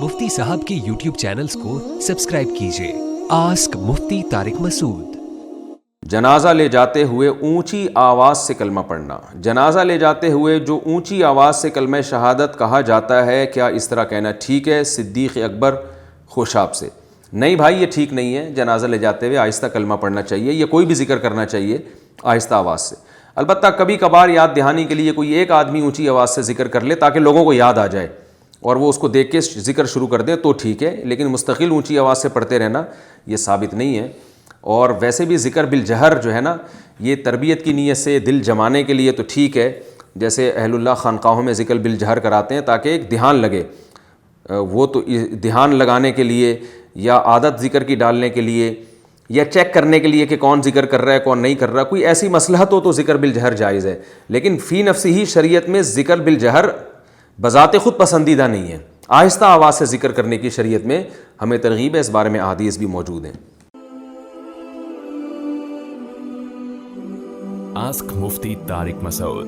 مفتی صاحب کے YouTube channels کو سبسکرائب کیجیے. آسک مفتی طارق مسعود. جنازہ لے جاتے ہوئے اونچی آواز سے کلمہ پڑھنا. جنازہ لے جاتے ہوئے جو اونچی آواز سے کلمہ شہادت کہا جاتا ہے، کیا اس طرح کہنا ٹھیک ہے؟ صدیق اکبر خوشاب سے. نہیں بھائی، یہ ٹھیک نہیں ہے. جنازہ لے جاتے ہوئے آہستہ کلمہ پڑھنا چاہیے، یا کوئی بھی ذکر کرنا چاہیے آہستہ آواز سے. البتہ کبھی کبھار یاد دہانی کے لیے کوئی ایک آدمی اونچی آواز سے ذکر کر لے تاکہ لوگوں کو یاد آ جائے اور وہ اس کو دیکھ کے ذکر شروع کر دیں تو ٹھیک ہے، لیکن مستقل اونچی آواز سے پڑھتے رہنا یہ ثابت نہیں ہے. اور ویسے بھی ذکر بالجہر جو ہے نا، یہ تربیت کی نیت سے دل جمانے کے لیے تو ٹھیک ہے. جیسے اہل اللہ خانقاہوں میں ذکر بالجہر کراتے ہیں تاکہ ایک دھیان لگے، وہ تو دھیان لگانے کے لیے یا عادت ذکر کی ڈالنے کے لیے یا چیک کرنے کے لیے کہ کون ذکر کر رہا ہے کون نہیں کر رہا. کوئی ایسی مصلحت ہو تو ذکر بالجہر جائز ہے، لیکن فی نفسی ہی شریعت میں ذکر بالجہر بذات خود پسندیدہ نہیں ہے. آہستہ آواز سے ذکر کرنے کی شریعت میں ہمیں ترغیب ہے، اس بارے میں احادیث بھی موجود ہیں. آسک مفتی طارق مسعود.